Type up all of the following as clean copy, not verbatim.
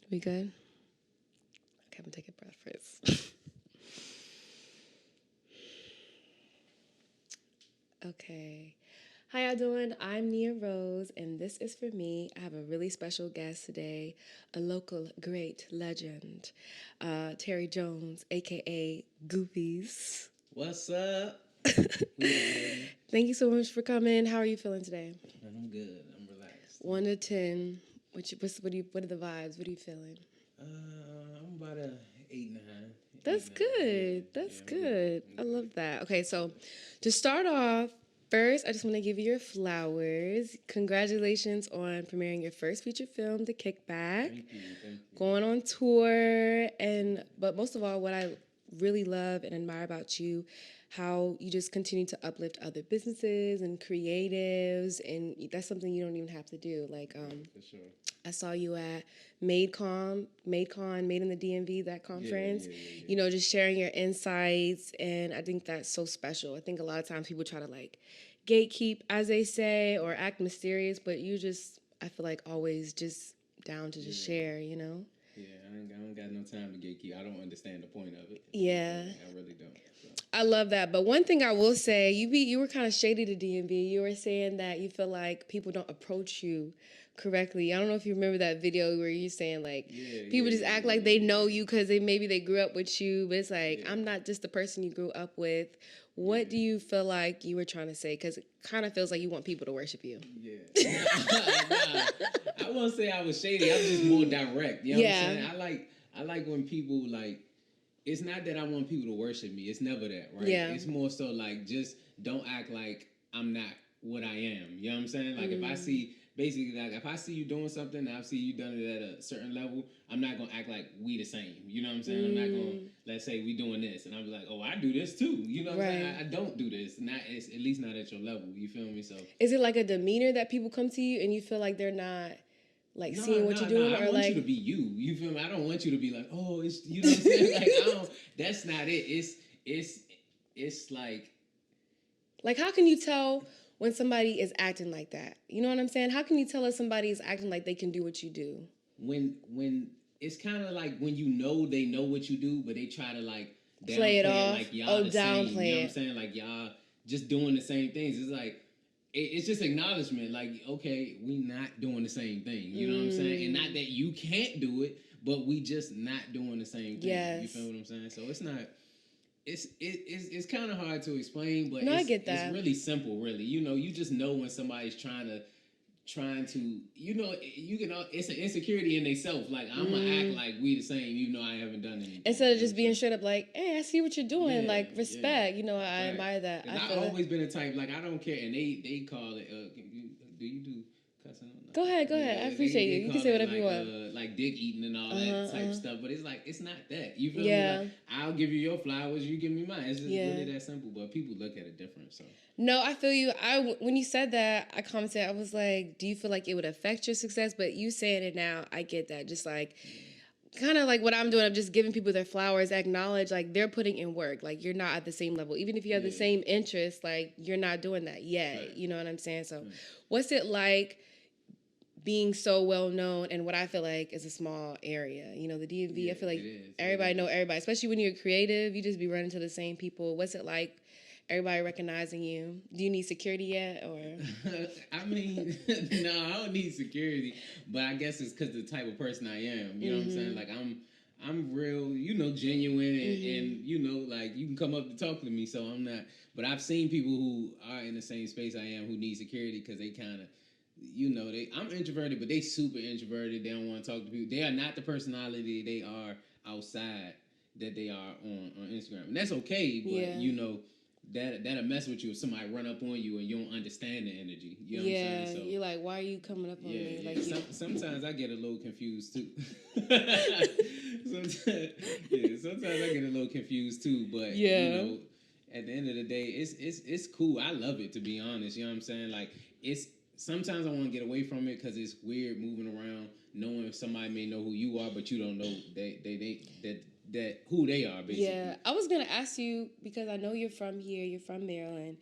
We good? Okay, I'm gonna take a breath first. Okay. How y'all doing? I'm Nia Rose, and this is for me. I have a really special guest today, a local great legend, Terry Jones, aka Goofies. What's up? Thank you so much for coming. How are you feeling today? I'm good. I'm relaxed. 1 to 10. What are the vibes? What are you feeling? I'm about a 8.5. That's good. That's good. I love that. Okay, so to start off, first, I just want to give you your flowers. Congratulations on premiering your first feature film, The Kickback. Thank you. Going on tour, but most of all, what I really love and admire about you, how you just continue to uplift other businesses and creatives, and that's something you don't even have to do. Like, For sure. I saw you at MadeCon, Made in the DMV, that conference. Yeah. You know, just sharing your insights, and I think that's so special. I think a lot of times people try to like gatekeep, as they say, or act mysterious, but you just, I feel like always just down to just share, you know? Yeah, I don't got no time to gatekeep. I don't understand the point of it. Yeah. I really don't. So. I love that. But one thing I will say, you were kind of shady to DMV. You were saying that you feel like people don't approach you correctly. I don't know if you remember that video where you're saying like people just act like they know you because maybe they grew up with you, but it's like I'm not just the person you grew up with. What do you feel like you were trying to say? Because it kind of feels like you want people to worship you. Yeah. I won't say I was shady. I'm just more direct. You know what I'm saying? I like when people like. It's not that I want people to worship me. It's never that, right? Yeah. It's more so like just don't act like I'm not what I am. You know what I'm saying? Like if I see if I see you doing something and I see you done it at a certain level, I'm not gonna act like we the same. You know what I'm saying? I'm not gonna let's say we doing this and I'm like, oh, I do this too. You know what I'm saying? I don't do this. It's at least not at your level. You feel me? So is it like a demeanor that people come to you and you feel like they're not seeing what you're doing? I want you to be you. You feel me? I don't want you to be like, oh, it's you know what I'm saying? Like I don't. That's not it. It's like how can you tell when somebody is acting like that? You know what I'm saying? How can you tell if somebody is acting like they can do what you do? When it's kind of like when you know they know what you do, but they try to like play it off, like y'all the same. Downplay You know what I'm saying? Like y'all just doing the same things. It's like. It's just acknowledgement, like, okay, we not doing the same thing. You know what I'm saying? And not that you can't do it, but we just not doing the same thing. Yes. You feel what I'm saying? So it's not. It's kind of hard to explain, but I get that. It's really simple, really. You know, you just know when somebody's trying to, you know, you can. It's an insecurity in themselves. Like I'm gonna act like we the same, even though I haven't done anything. Instead of just being straight up like, hey, I see what you're doing. Like respect. You know, I admire that. I've always been a type like I don't care, and they call it. Do you do cussing? Go ahead. I appreciate you. You can say whatever you want. Like dick eating and all that type stuff, but it's like it's not that. You feel me? Like, I'll give you your flowers, you give me mine. It's just really that simple. But people look at it different. So no, I feel you. When you said that, I commented. I was like, do you feel like it would affect your success? But you saying it now, I get that. Just like. Kind of like what I'm doing, I'm just giving people their flowers, acknowledge like they're putting in work, like you're not at the same level. Even if you have the same interests, like you're not doing that yet. Right. You know what I'm saying? So what's it like being so well known and what I feel like is a small area? You know, the DMV, I feel like everybody know everybody, especially when you're creative, you just be running to the same people. What's it like? Everybody recognizing you. Do you need security yet, or? I mean, no, I don't need security, but I guess it's because the type of person I am. You know what I'm saying? Like I'm real, you know, genuine, and you know, like you can come up to talk to me. So I'm not. But I've seen people who are in the same space I am who need security because they kind of. You know, I'm introverted, but they super introverted. They don't want to talk to people. They are not the personality they are outside that they are on Instagram, and that's okay. But you know. That'll mess with you if somebody run up on you and you don't understand the energy. You know what I'm saying? So, you're like, why are you coming up on me? Yeah. Like sometimes I get a little confused too. sometimes I get a little confused too. But you know, at the end of the day, it's cool. I love it, to be honest. You know what I'm saying? Like it's sometimes I want to get away from it because it's weird moving around, knowing somebody may know who you are, but you don't know that who they are, basically. Yeah, I was gonna ask you because I know you're from here. You're from Maryland.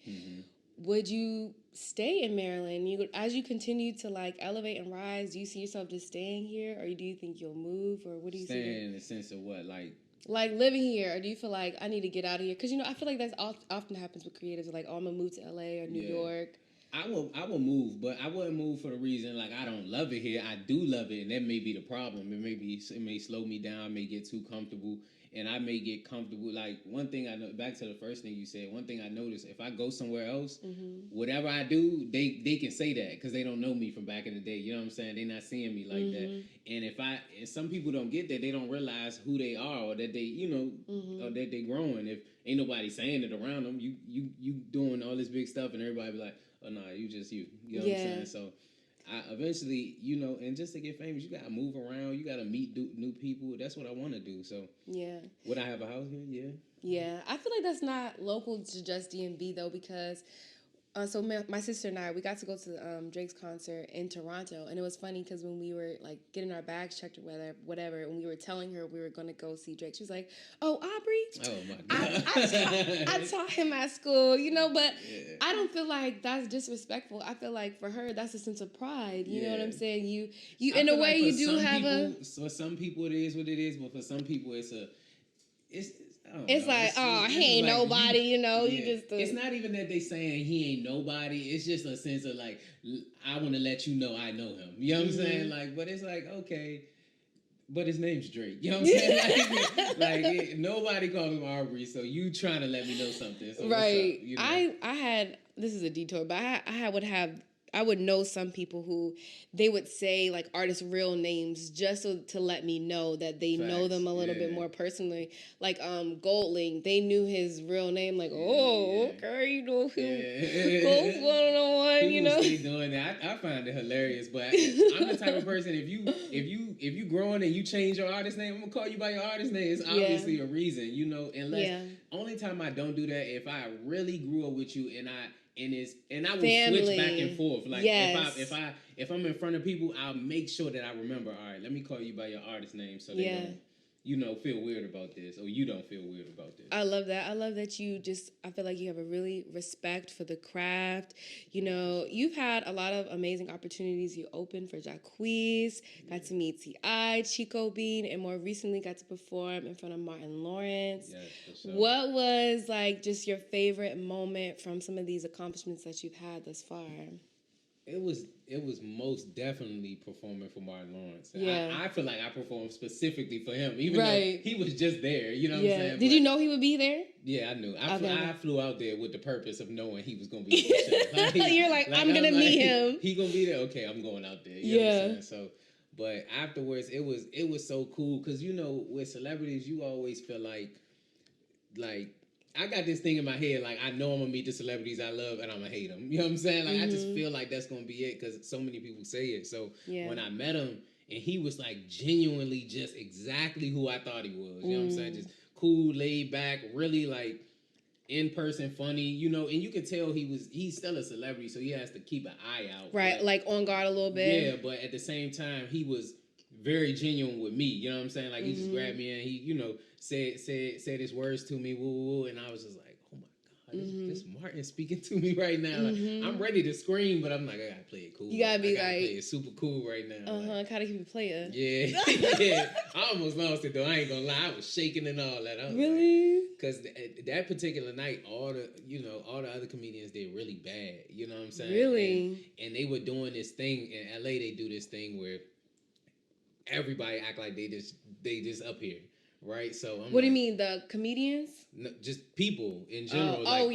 would you stay in Maryland? As you continue to like elevate and rise, do you see yourself just staying here, or do you think you'll move, or what do you see? Staying in the sense of what, like living here, or do you feel like I need to get out of here? Because I feel like that's often happens with creatives. Like, oh, I'm gonna move to LA or New York. I will move, but I wouldn't move for the reason like I don't love it here. I do love it, and that may be the problem. It may slow me down. I may get too comfortable, and I may get comfortable. Like one thing I know, back to the first thing you said. One thing I noticed, if I go somewhere else, whatever I do, they can say that because they don't know me from back in the day. You know what I'm saying? They're not seeing me like that. And some people don't get that. They don't realize who they are, or that they or that they growing. If ain't nobody saying it around them, you doing all this big stuff, and everybody be like, oh, no, you just you. You know what I'm saying? So, I eventually, and just to get famous, you got to move around. You got to meet new people. That's what I want to do. So, would I have a house here? Yeah. Yeah. I feel like that's not local to just DMV, though, because so my sister and I, we got to go to Drake's concert in Toronto, and it was funny because when we were like getting our bags checked or whatever, and we were telling her we were going to go see Drake, she was like, "Oh, Aubrey, oh my God, I taught him at school, but I don't feel like that's disrespectful. I feel like for her, that's a sense of pride. You know what I'm saying? You in a way, like you do have people, for some people it is what it is, but for some people it's it's like, oh, he ain't like nobody, you just... It's not even that they saying he ain't nobody. It's just a sense of like, I want to let you know I know him. You know what I'm saying? Like, but it's like, okay, but his name's Drake. You know what I'm saying? like nobody calls him Aubrey, so you trying to let me know something. So right. What's up, I had, this is a detour, but I would know some people who they would say like artists' real names just to let me know that they know them a little bit more personally. Like Goldling, they knew his real name. Like, okay, you know who goes 101. People stay doing that. I find it hilarious, but I'm the type of person if you growing and you change your artist name, I'm gonna call you by your artist name. It's obviously a reason, Unless only time I don't do that if I really grew up with you and I will switch back and forth. Like if I'm in front of people, I'll make sure that I remember. All right, let me call you by your artist name so they don't, feel weird about this, or you don't feel weird about this. I love that. I love that I feel like you have a really respect for the craft. You've had a lot of amazing opportunities. You opened for Jacquees, got to meet T.I., Chico Bean, and more recently got to perform in front of Martin Lawrence. Yes, for sure. What was like just your favorite moment from some of these accomplishments that you've had thus far? It was most definitely performing for Martin Lawrence. Yeah. I feel like I performed specifically for him, even though he was just there. You know what I'm saying? Did you know he would be there? Yeah, I knew. I flew out there with the purpose of knowing he was going to be on the show. You're like, I'm going to meet him. He going to be there? Okay, I'm going out there. You know what I'm saying? So, but afterwards, it was so cool because, with celebrities, you always feel like I got this thing in my head, like, I know I'm going to meet the celebrities I love and I'm going to hate them. You know what I'm saying? Like, I just feel like that's going to be it because so many people say it. So, when I met him, and he was, like, genuinely just exactly who I thought he was. You know what I'm saying? Just cool, laid back, really, like, in-person, funny, and you could tell he's still a celebrity, so he has to keep an eye out. Right, like, on guard a little bit. Yeah, but at the same time, he was very genuine with me. You know what I'm saying? Like, he just grabbed me and he, said his words to me, woo, woo, woo, and I was just like, oh my God, this Martin speaking to me right now. Like, I'm ready to scream, but I'm like, I gotta play it cool. You gotta be play it super cool right now. Gotta keep it player. Yeah, yeah. I almost lost it though. I ain't gonna lie, I was shaking and all that. Really? Because that particular night, all the other comedians did really bad. You know what I'm saying? Really? And they were doing this thing in LA. They do this thing where everybody act like they just up here. Right, so what do you mean, the comedians? No, just people in general. Like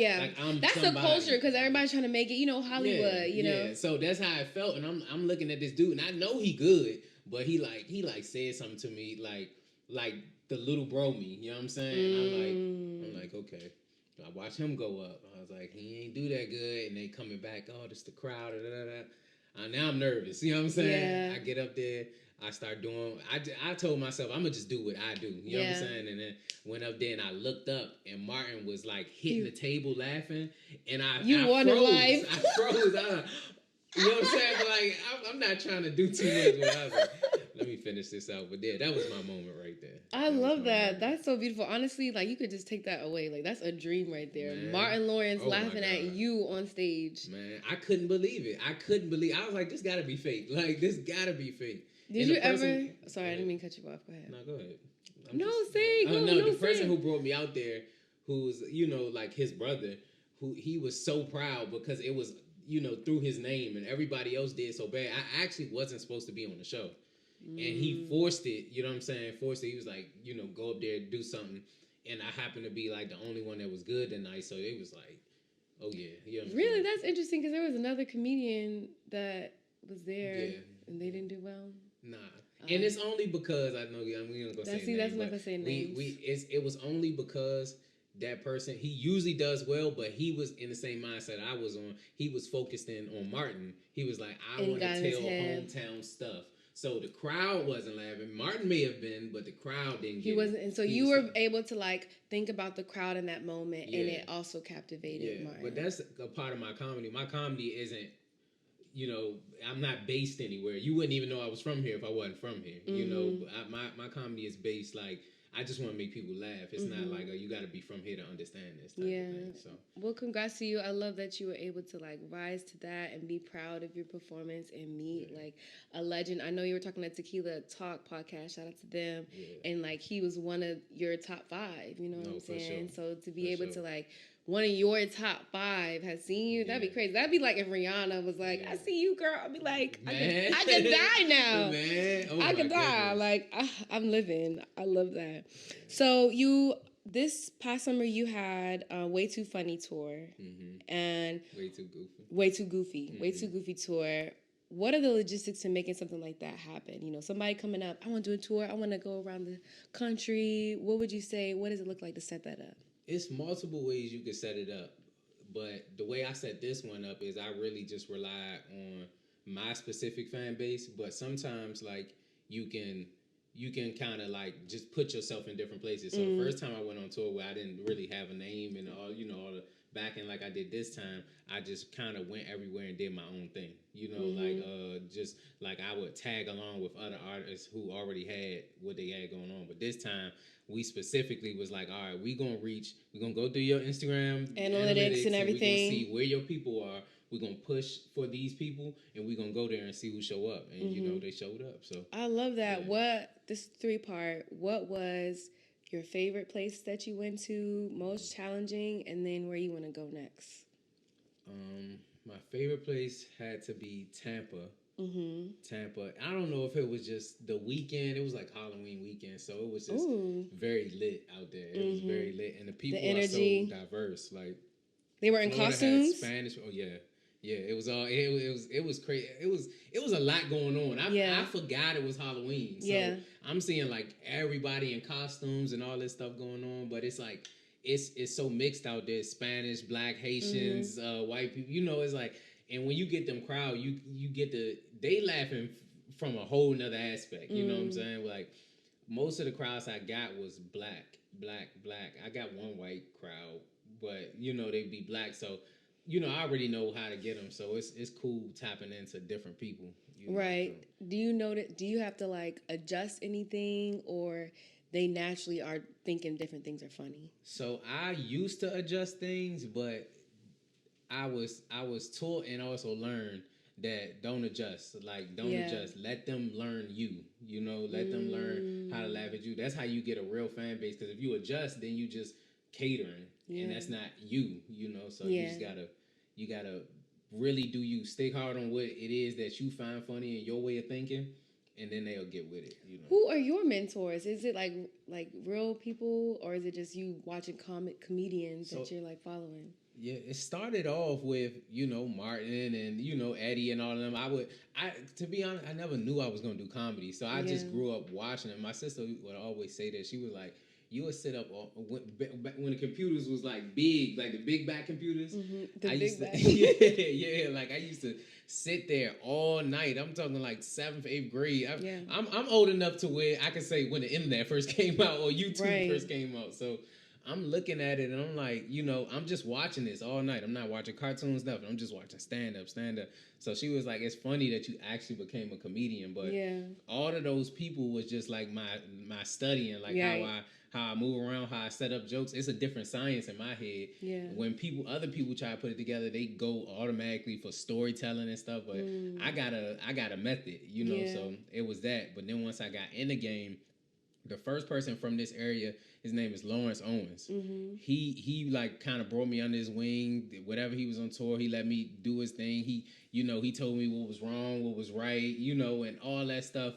that's somebody. A culture because everybody's trying to make it, Hollywood. Yeah. So that's how I felt, and I'm looking at this dude, and I know he good, but he said something to me like the little bro me. You know what I'm saying? I'm like okay. I watched him go up. I was like, he ain't do that good, and they coming back. Oh, this the crowd. Now I'm nervous. You know what I'm saying? I get up there. I start doing. I told myself I'm gonna just do what I do. You know what I'm saying? And then went up there and I looked up and Martin was like hitting the table laughing, and I won froze. Life. I froze. You know what I'm saying? But like I'm not trying to do too much. But I was like, let me finish this out. But yeah, that was my moment right there. I love that. That's so beautiful. Honestly, like you could just take that away. Like that's a dream right there. Man. Martin Lawrence laughing at you on stage. Man, I couldn't believe it. I was like, this gotta be fake. Like this gotta be fake. Did you ever? Sorry, I didn't mean to cut you off. Go ahead. No, go ahead. The person who brought me out there, who's like his brother, who he was so proud because it was through his name and everybody else did so bad. I actually wasn't supposed to be on the show. And he forced it, you know what I'm saying? Forced it. He was like, go up there, do something. And I happened to be like the only one that was good that night. So it was like, oh yeah. You know really? That's interesting because there was another comedian that was there and they didn't do well. Nah. And it's only because I know we don't go say names. That's not gonna say names. It was only because that person, he usually does well, but he was in the same mindset I was on. He was focused in on Martin. He was like, I want to tell hometown stuff. So the crowd wasn't laughing. Martin may have been, but the crowd didn't. He wasn't, and so you were able to like think about the crowd in that moment, and it also captivated Martin. But that's a part of my comedy. My comedy isn't, I'm not based anywhere. You wouldn't even know I was from here if I wasn't from here. My comedy is based like. I just want to make people laugh. It's not like, you got to be from here to understand this type of thing. So. Well, congrats to you. I love that you were able to, like, rise to that and be proud of your performance and meet, like, a legend. I know you were talking at Tequila Talk podcast. Shout out to them. Yeah. And, like, he was one of your top 5. You know what I'm saying? Sure. So to be able to, like, one of your top 5 has seen you, that'd be crazy. That'd be like if Rihanna was like, I see you, girl. I'd be like, I could die now. Man. I could die. Like, I'm living. I love that. So this past summer you had a Way Too Funny tour. And Way Too Goofy. Way Too Goofy. Way Too Goofy tour. What are the logistics to making something like that happen? Somebody coming up, I want to do a tour. I want to go around the country. What would you say? What does it look like to set that up? It's multiple ways you can set it up, but the way I set this one up is I really just rely on my specific fan base, but sometimes like you can kind of like just put yourself in different places. So the first time I went on tour where I didn't really have a name and all the backing like I did this time, I just kind of went everywhere and did my own thing. Just like I would tag along with other artists who already had what they had going on. But this time we specifically was like, all right, we're going to go through your Instagram analytics and everything. We're going to see where your people are. We're going to push for these people and we're going to go there and see who show up. And, they showed up. So I love that. This 3-part, what was your favorite place that you went to, most challenging, and then where you want to go next? My favorite place had to be Tampa. Tampa. I don't know if it was just the weekend. It was like Halloween weekend, so it was just very lit out there. It was very lit, and the people are so diverse. Like they were in Florida costumes. Spanish. Oh yeah. It was all. It was crazy. It was a lot going on. I forgot it was Halloween. So I'm seeing like everybody in costumes and all this stuff going on, but it's like it's so mixed out there. Spanish, Black, Haitians, white people. It's like, and when you get them crowd, you get they laughing from a whole nother aspect. You know what I'm saying? Like most of the crowds I got was black. I got one white crowd, but they'd be black. So I already know how to get them. So it's cool tapping into different people. Right. So. Do you have to like adjust anything, or they naturally are thinking different things are funny? So I used to adjust things, but I was taught and also learned that don't adjust. Like, don't adjust. Let them learn you. Let them learn how to laugh at you. That's how you get a real fan base. Because if you adjust, then you just catering, and that's not you. So you gotta really do you. Stay hard on what it is that you find funny in your way of thinking, and then they'll get with it. Who are your mentors? Is it like real people, or is it just you watching comedians that you're like following? Yeah, it started off with, Martin and, Eddie and all of them. To be honest, I never knew I was going to do comedy. So I just grew up watching it. My sister would always say that. She was like, you would sit up when the computers was like big, like the big back computers. Yeah. Like I used to sit there all night. I'm talking like 7th, 8th grade. I'm old enough to where I can say when the internet first came out or YouTube first came out. So I'm looking at it and I'm like, I'm just watching this all night. I'm not watching cartoon stuff. I'm just watching stand up. So she was like, it's funny that you actually became a comedian, but all of those people was just like my studying, like how I move around, how I set up jokes. It's a different science in my head. Yeah. When other people try to put it together, they go automatically for storytelling and stuff. But I got a method, So it was that. But then once I got in the game, the first person from this area, his name is Lawrence Owens. Mm-hmm. He like kind of brought me under his wing. Whatever he was on tour, he let me do his thing. He told me what was wrong, what was right, and all that stuff,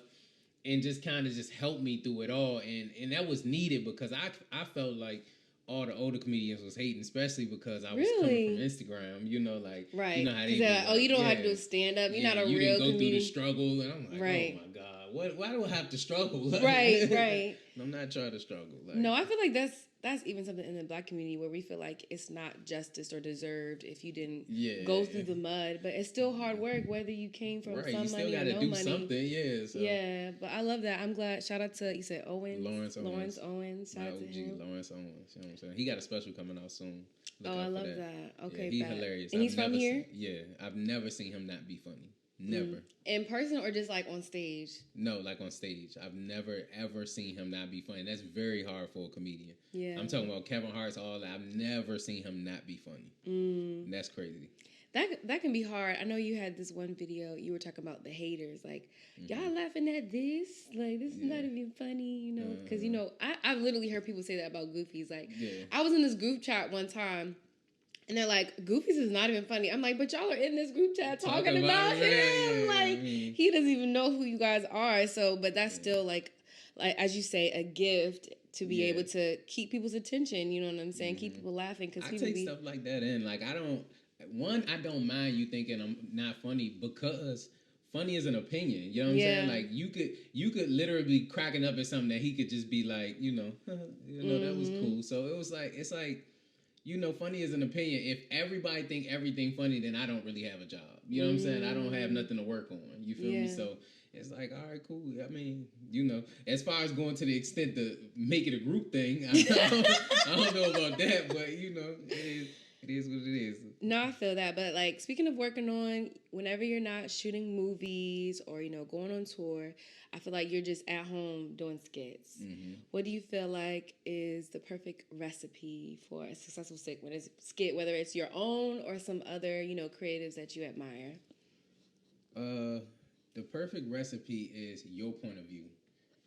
and just kind of just helped me through it all. And that was needed because I felt like all the older comedians was hating, especially because I was coming from Instagram, like right. You know how they do, like, oh, you don't have to do stand up. You're not a you real didn't go comedian. through the struggle, and I'm like, right. Oh my god. Why do I have to struggle? Like, right. I'm not trying to struggle. Like, no, I feel like that's even something in the Black community where we feel like it's not justice or deserved if you didn't go through the mud, but it's still hard work whether you came from some money or no money. You still got to do something, So. Yeah, but I love that. I'm glad. Shout out to, you said Owens? Lawrence Owens. Shout out to him. Lawrence Owens. You know what I'm saying? He got a special coming out soon. Look I love that. Okay, he's hilarious. And he's from here? I've never seen him not be funny. Never. In person or just like on stage? No, like on stage. I've never ever seen him not be funny. That's very hard for a comedian. Yeah. I'm talking about Kevin Hart's all that. I've never seen him not be funny. And that's crazy. That can be hard. I know you had this one video, you were talking about the haters, like, y'all laughing at this? Like, this is not even funny, Because, I've literally heard people say that about Goofies. Like, I was in this group chat one time, and they're like, Goofies is not even funny. I'm like, but y'all are in this group chat talking about him. Like, he doesn't even know who you guys are. So, but that's still, like, as you say, a gift to be able to keep people's attention. You know what I'm saying? Keep people laughing. Cause I take stuff like that in. Like, I don't mind you thinking I'm not funny because funny is an opinion. You know what I'm saying? Like you could literally be cracking up at something that he could just be like, that was cool. So it's like, funny is an opinion. If everybody think everything funny, then I don't really have a job. You know what I'm saying? I don't have nothing to work on. You feel me? So it's like, all right, cool. I mean, as far as going to the extent to make it a group thing, I don't know about that, but it is what it is. No, I feel that. But, like, speaking of working on, whenever you're not shooting movies or, going on tour, I feel like you're just at home doing skits. Mm-hmm. What do you feel like is the perfect recipe for a successful skit, whether it's your own or some other, creatives that you admire? The perfect recipe is your point of view.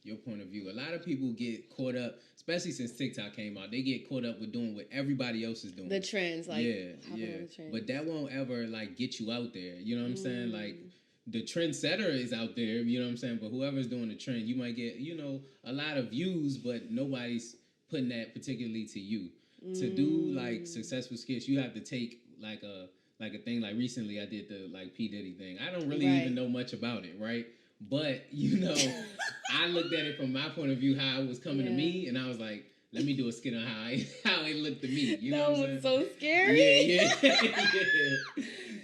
Your point of view. A lot of people get caught up, especially since TikTok came out. They get caught up with doing what everybody else is doing. The trends, like the trends. But that won't ever like get you out there. You know what I'm saying? Like the trendsetter is out there. You know what I'm saying? But whoever's doing the trend, you might get a lot of views, but nobody's putting that particularly to you. To do like successful skits, you have to take like a thing. Like recently, I did the like P Diddy thing. I don't really even know much about it, right? But, I looked at it from my point of view, how it was coming to me, and I was like, let me do a skit on how it looked to me. You know what I'm saying? That was so scary. Yeah.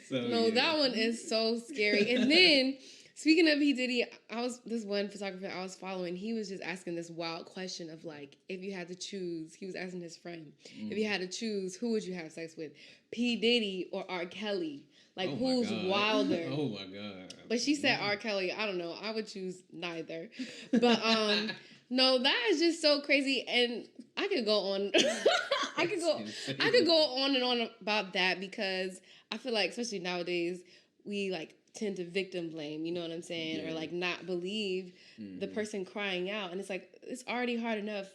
So, that one is so scary. And then, speaking of P. Diddy, this one photographer I was following, he was just asking this wild question of, like, if you had to choose, he was asking his friend, if you had to choose, who would you have sex with, P. Diddy or R. Kelly? Like, who's wilder? Oh, my God. But she said R. Kelly. I don't know. I would choose neither. But, no, that is just so crazy. And I could go on. I could go on and on about that because I feel like, especially nowadays, we, like, tend to victim blame, you know what I'm saying? Or, like, not believe the person crying out. And it's like, it's already hard enough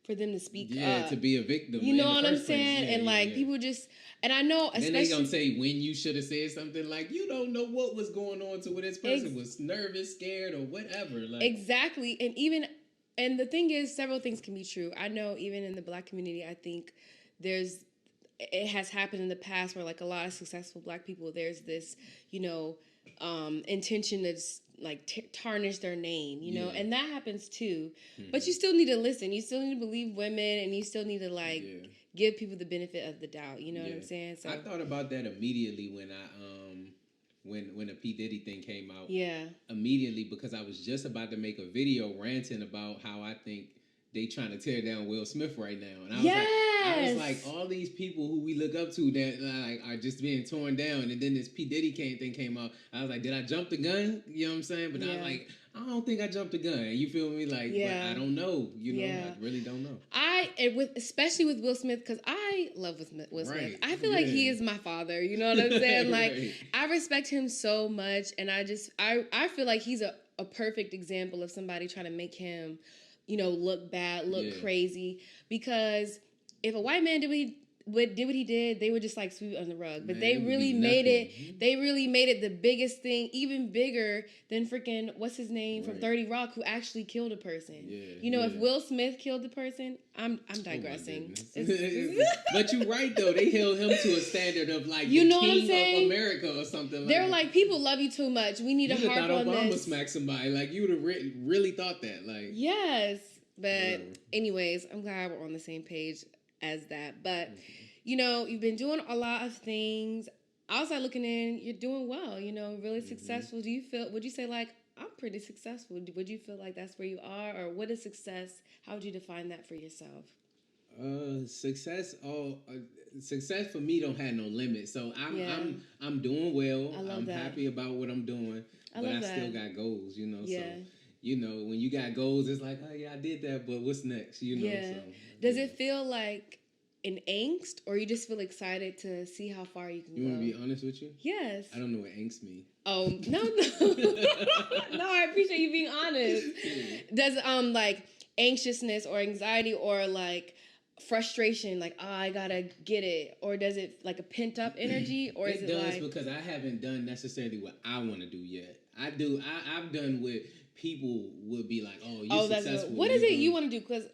for them to speak up. To be a victim. You know what I'm saying? And, like, people just... And I know, especially... Then they gonna say when you should have said something like, you don't know what was going on to where this person was nervous, scared, or whatever. Like exactly. And the thing is, several things can be true. I know even in the Black community, I think it has happened in the past where, like, a lot of successful Black people, there's this, intention to like tarnish their name, and that happens too. Mm-hmm. But you still need to listen. You still need to believe women, and you still need to give people the benefit of the doubt. You know what I'm saying? So I thought about that immediately when I when the P Diddy thing came out. Yeah. Immediately, because I was just about to make a video ranting about how I think they trying to tear down Will Smith right now, and I was like, all these people who we look up to that like are just being torn down, and then this P Diddy thing came out. I was like, did I jump the gun? You know what I'm saying? But I was like, I don't think I jumped the gun. You feel me? Like, but I don't know. You know, I really don't know. Especially with Will Smith, because I love Will Smith. I feel like he is my father. You know what I'm saying? Like, I respect him so much, and I feel like he's a perfect example of somebody trying to make him, look bad, look crazy. Because if a white man did what he did, they would just like sweep it on the rug. But they really made it. They really made it the biggest thing, even bigger than freaking what's his name from 30 Rock, who actually killed a person. If Will Smith killed the person, I'm digressing. But you're right though. They held him to a standard of like the king of America or something. They're like, people love you too much. We need to harp on Obama this. smacked somebody. Like you would have really thought that. Like yes, but anyways, I'm glad we're on the same page as that. But you've been doing a lot of things. Outside looking in, you're doing well, really successful. Would you say like, I'm pretty successful? Would you feel like that's where you are? Or what is success? How would you define that for yourself? Success for me don't have no limit. So I'm doing well. I'm happy about what I'm doing. But I still got goals, So when you got goals, it's like, oh yeah, I did that, but what's next? So does it feel like an angst, or you just feel excited to see how far you can go? You want to be honest with you? Yes. I don't know what angst means. Oh, no. No, I appreciate you being honest. Does like anxiousness or anxiety or like frustration, like, oh, I gotta get it, or does it like a pent up energy, or is it like? It does, because I haven't done necessarily what I want to do yet. I've done what people would be like, oh, you're successful. What is it you want to do? Because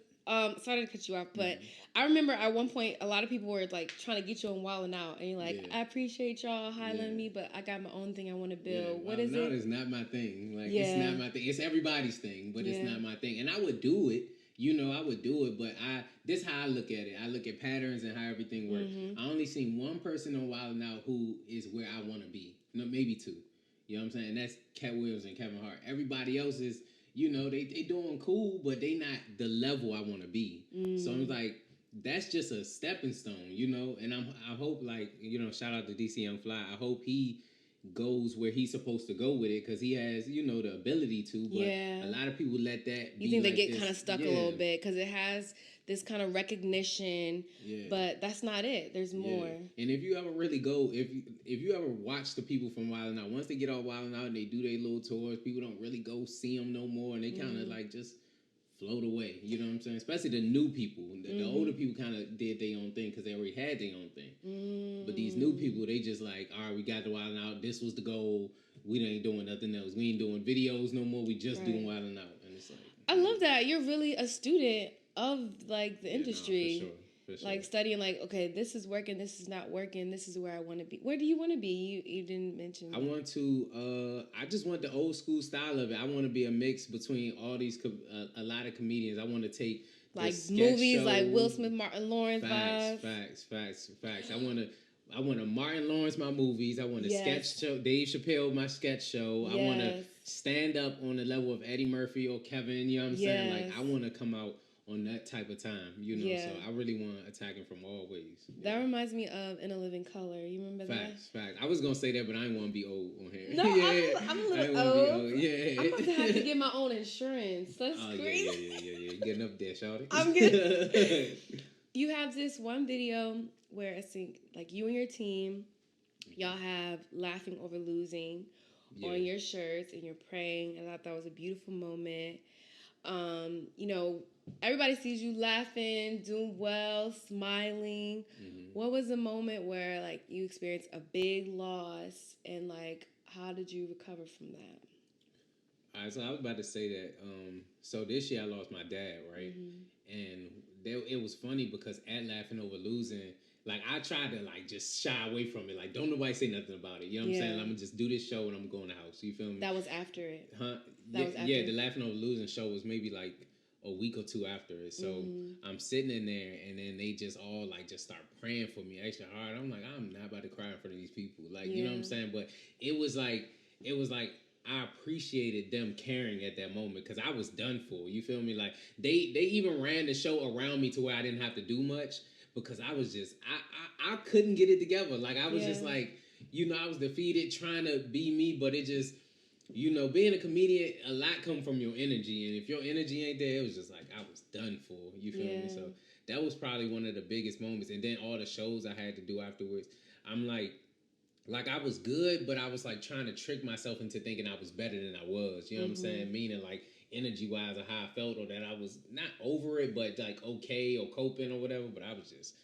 sorry to cut you off, but I remember at one point a lot of people were like trying to get you on Wildin' Out, and you're like, I appreciate y'all highlighting me, but I got my own thing I want to build. What is it? It's not my thing. Like it's not my thing. It's everybody's thing, but it's not my thing. And I would do it. I would do it, but this is how I look at it. I look at patterns and how everything works. I only seen one person on Wildin' Out who is where I want to be. No, maybe two. You know what I'm saying? And that's Cat Williams and Kevin Hart. Everybody else is, they doing cool, but they not the level I want to be. So I'm like, that's just a stepping stone, And I hope, like, shout out to DC Young Fly. I hope he goes where he's supposed to go with it, because he has, the ability to. But a lot of people let that. You think they get kind of stuck a little bit because it has this kind of recognition, but that's not it. There's more. And if you ever really go, if you ever watch the people from Wildin' Out, once they get off Wildin' Out and they do their little tours, people don't really go see them no more, and they kind of like just float away. You know what I'm saying? Especially the new people. The older people kind of did their own thing because they already had their own thing. But these new people, they just like, all right, we got the Wildin' Out. This was the goal. We ain't doing nothing else. We ain't doing videos no more. We just doing Wildin' Out. And it's like, I love that. You're really a student of like the industry. No, for sure. Like studying, like, okay, this is working, this is not working, this is where I want to be. Where do you want to be? You didn't mention. I want to. I just want the old school style of it. I want to be a mix between all these a lot of comedians. I want to take like movies, show, like Will Smith, Martin Lawrence. Facts. I want to Martin Lawrence my movies. I want to sketch show Dave Chappelle my sketch show. I want to stand up on the level of Eddie Murphy or Kevin. You know what I'm saying? Like I want to come out on that type of time, So I really want to attack him from all ways. That reminds me of In a Living Color. You remember that? Facts. I was gonna say that, but I didn't want to be old on here. No, I'm a little old. Yeah, I'm gonna have to get my own insurance. That's crazy. Yeah. Getting up there, shawty. I'm good. You have this one video where I think, like, you and your team, y'all have laughing over losing on your shirts, and you're praying. And I thought that was a beautiful moment. Everybody sees you laughing, doing well, smiling. What was the moment where, like, you experienced a big loss, and, like, how did you recover from that? All right, so I was about to say that. So this year I lost my dad, right? And it was funny because at Laughing Over Losing, like, I tried to, like, just shy away from it. Like, don't nobody say nothing about it. You know what I'm saying? I'm going to just do this show and I'm going to go in the house. You feel me? That was after it. Huh? The Laughing Over Losing show was maybe, like, a week or two after it. So I'm sitting in there, and then they just all, like, just start praying for me extra hard. I'm like, I'm not about to cry in front of these people. Like, you know what I'm saying? But it was like I appreciated them caring at that moment because I was done for. You feel me? Like they even ran the show around me to where I didn't have to do much because I was just I couldn't get it together. Like I was just like, I was defeated trying to be me, but it just being a comedian, a lot come from your energy, and if your energy ain't there, it was just like I was done for. You feel me? So that was probably one of the biggest moments. And then all the shows I had to do afterwards, I'm like I was good, but I was like trying to trick myself into thinking I was better than I was. You know what I'm saying? Meaning like energy wise or how I felt, or that I was not over it, but like okay or coping or whatever. But I was just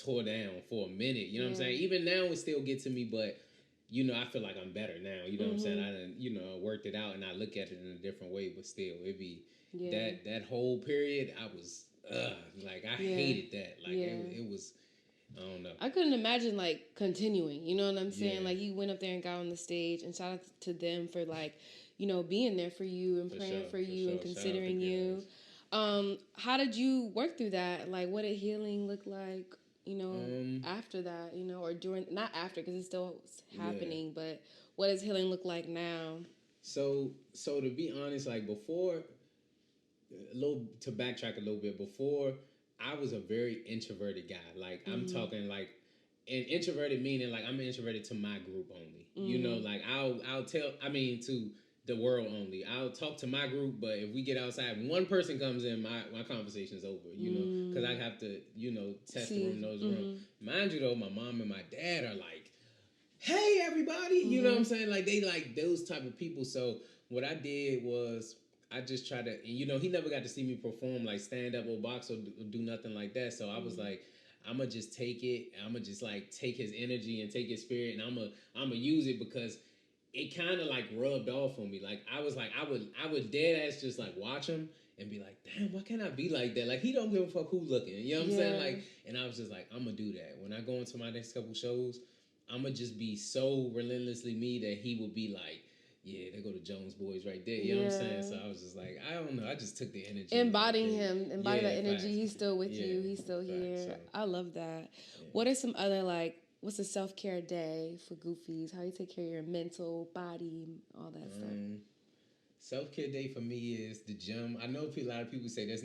tore down for a minute. You know what I'm saying? Even now it still gets to me, but I feel like I'm better now. You know what I'm saying? I done, worked it out and I look at it in a different way, but still it be that whole period I was like I hated that. Like it was I don't know. I couldn't imagine like continuing. You know what I'm saying? Like you went up there and got on the stage, and shout out to them for like, being there for you and praying for you and considering you. How did you work through that? Like, what did healing look like? After that, or during, not after because it's still happening, but what does healing look like now? So to be honest, like before, to backtrack a little bit, before I was a very introverted guy. Like I'm talking like, and introverted meaning like I'm introverted to my group only. Like I'll tell. I mean to the world only. I'll talk to my group, but if we get outside, when one person comes in, my conversation's over. Because I have to test the room, nose the room. Mind you though, my mom and my dad are like, hey everybody, you know what I'm saying? Like they like those type of people. So what I did was I just tried to, he never got to see me perform like stand up or box or do nothing like that. So I was like, I'm gonna just take it. I'm gonna just like take his energy and take his spirit, and I'm gonna use it because it kind of like rubbed off on me. Like I was like, I would dead ass just like watch him and be like, damn, why can't I be like that? Like he don't give a fuck who looking. You know what I'm saying? Like, and I was just like, I'm gonna do that when I go into my next couple shows. I'm gonna just be so relentlessly me that he will be like, yeah, they go to Jones Boys right there. You know what I'm saying? So I was just like, I don't know. I just took the energy. Embody that energy. Facts. He's still with you. He's still here. So. I love that. Yeah. What are some other what's a self-care day for Goofies? How you take care of your mental, body, all that stuff? Self-care day for me is the gym. I know a lot of people say that's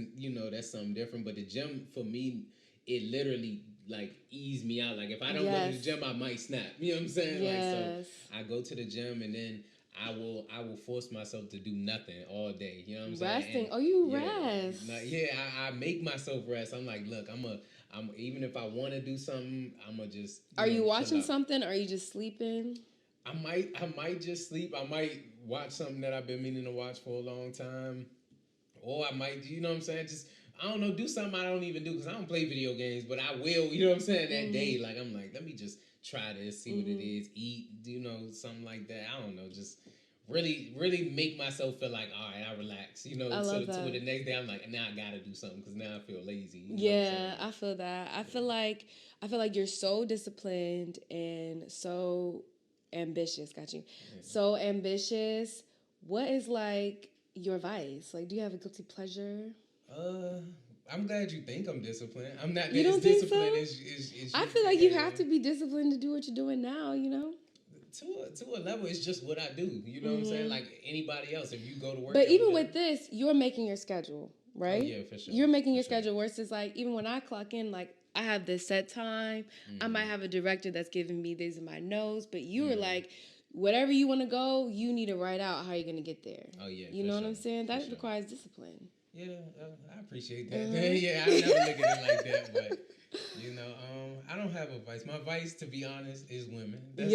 something different, but the gym for me, it literally like ease me out. Like if I don't go to the gym, I might snap. You know what I'm saying? Yes. Like so I go to the gym and then I will force myself to do nothing all day. You know what I'm saying? Resting. You rest. I make myself rest. I'm like, look, I'm even if I want to do something, I'm gonna just. Are you watching something? Or are you just sleeping? I might just sleep. I might watch something that I've been meaning to watch for a long time, or I might, you know what I'm saying, just I don't know, do something I don't even do because I don't play video games, but I will, you know what I'm saying, that day. Like I'm like, let me just try this, see what it is, eat, something like that. I don't know, just really make myself feel like, all right, I relax, to the next day I'm like, now I gotta do something because now I feel lazy. I feel that. I feel like you're so disciplined and so ambitious. Got you. Yeah. So ambitious. What is like your vice? Like, do you have a guilty pleasure? I'm glad you think I'm disciplined. I'm not. You don't think disciplined so? Is I feel like you have to be disciplined to do what you're doing now. To a level, it's just what I do. You know what I'm saying? Like anybody else, if you go to work. But even with this, you're making your schedule, right? Oh, yeah, for sure. You're making your schedule where it's like, even when I clock in, like, I have this set time. I might have a director that's giving me these in my notes, but you were like, whatever you want to go, you need to write out how you're going to get there. Oh, yeah. You know what I'm saying? That requires discipline. Yeah, I appreciate that. Yeah, I never look at it like that, but... I don't have a vice. My vice, to be honest, is women. That's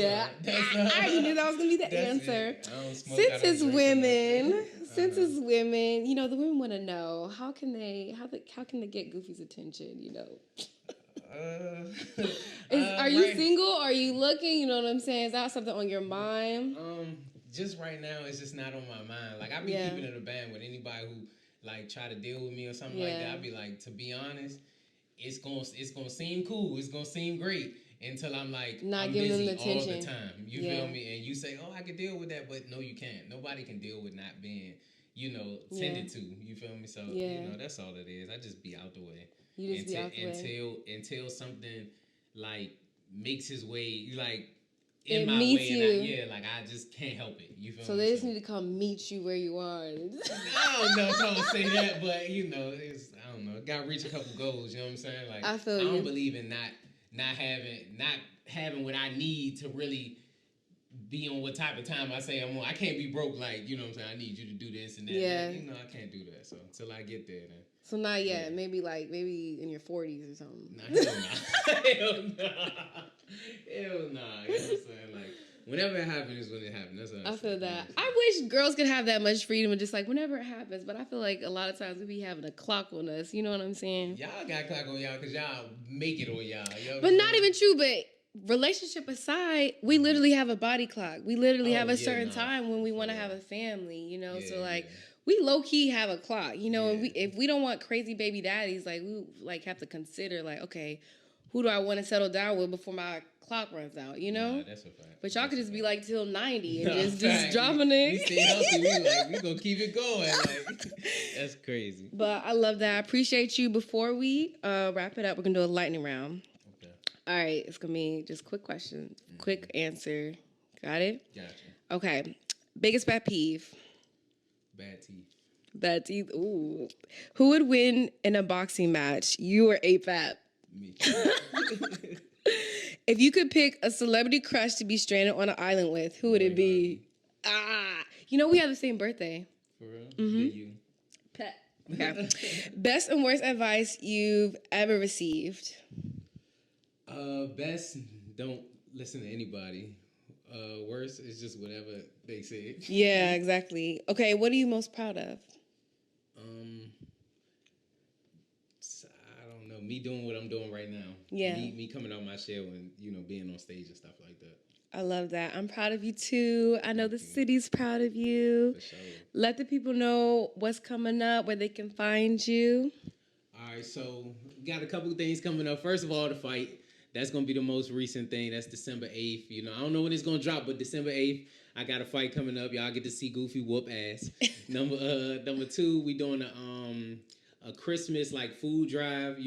I knew that was gonna be the answer. I don't smoke. Since it's women, the women want to know how can they get Goofy's attention? Are you single? Are you looking? You know what I'm saying? Is that something on your mind? Just right now, it's just not on my mind. Like I be keeping it a band with anybody who like try to deal with me or something like that. I be like, to be honest. It's gonna seem cool. It's gonna seem great until I'm like not I'm giving busy them the attention all the time. You feel me? And you say, "Oh, I can deal with that," but no, you can't. Nobody can deal with not being, tended to. You feel me? So that's all it is. I just be out the way. You just be out the way until something like makes his way. Like in it my meets way, you. and like I just can't help it. You feel So me? they just need to come meet you where you are. I don't know if I would say that, but I don't know. Got to reach a couple goals. You know what I'm saying? Like I feel I don't you. believe in not having what I need to really be on what type of time I say I'm on. I can't be broke. Like you know what I'm saying? I need you to do this and that. Yeah. I can't do that. So until I get there, then. So not yet. Yeah. Maybe in your 40s or something. Nah, hell nah. Hell nah. Hell nah. You know what I'm saying? Like, whenever it happens is when it happens. That's what I feel that. I wish girls could have that much freedom and just like whenever it happens. But I feel like a lot of times we be having a clock on us. You know what I'm saying? Y'all got a clock on y'all because y'all make it on y'all. But not even true. But relationship aside, we literally have a body clock. We literally have a certain time when we want to have a family. You know, so like. Yeah. We low key have a clock, you know. And if we don't want crazy baby daddies, like we like have to consider, like, okay, who do I want to settle down with before my clock runs out, you know? Nah, that's a fact. But y'all could just be like till 90 and just fact. dropping it. We stay healthy. We gonna keep it going. Like that's crazy. But I love that. I appreciate you. Before we wrap it up, we're gonna do a lightning round. Okay. All right, it's gonna be just quick questions, quick answer. Got it? Gotcha. Okay. Biggest pet peeve. Bad teeth. Bad teeth. Ooh. Who would win in a boxing match? You or APAP? Me. If you could pick a celebrity crush to be stranded on an island with, who would it be? We have the same birthday. For real? Mm-hmm. Yeah, you. Pet. Okay. Best and worst advice you've ever received? Best, don't listen to anybody. Worst is just whatever they say. Yeah, exactly. Okay, what are you most proud of? I don't know. Me doing what I'm doing right now. Yeah. Me coming out my shell and being on stage and stuff like that. I love that. I'm proud of you too. I know the city's proud of you. For sure. Let the people know what's coming up, where they can find you. All right, so got a couple of things coming up. First of all, the fight. That's going to be the most recent thing. That's December 8th. I don't know when it's going to drop, but December 8th, I got a fight coming up. Y'all get to see Goofy whoop ass. Number 2, we doing a Christmas like food drive.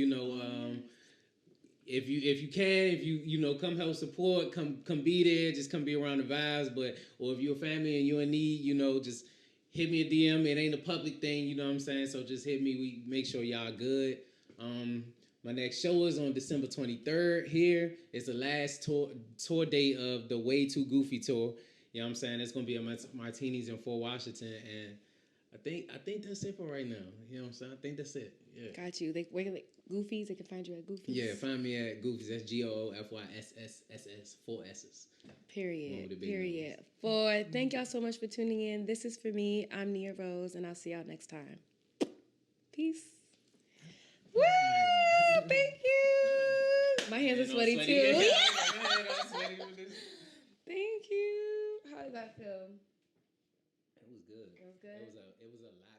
If you can, come help support, come be there, just come be around the vibes. Or if you're a family and you're in need, just hit me a DM. It ain't a public thing, you know what I'm saying? So just hit me. We make sure y'all good. My next show is on December 23rd here. It's the last tour date of the Way Too Goofy tour. You know what I'm saying? It's going to be at Martinis in Fort Washington. And I think that's it for right now. You know what I'm saying? I think that's it. Yeah. Got you. Goofies, they can find you at Goofies. Yeah, find me at Goofies. That's GOOFYSSSS, 4 S's. Period. Thank y'all so much for tuning in. This is for me. I'm Nia Rose, and I'll see y'all next time. Peace. Woo! Thank you. My hands are sweaty too. Thank you. How did that feel? It was good. It was good. It was a lot.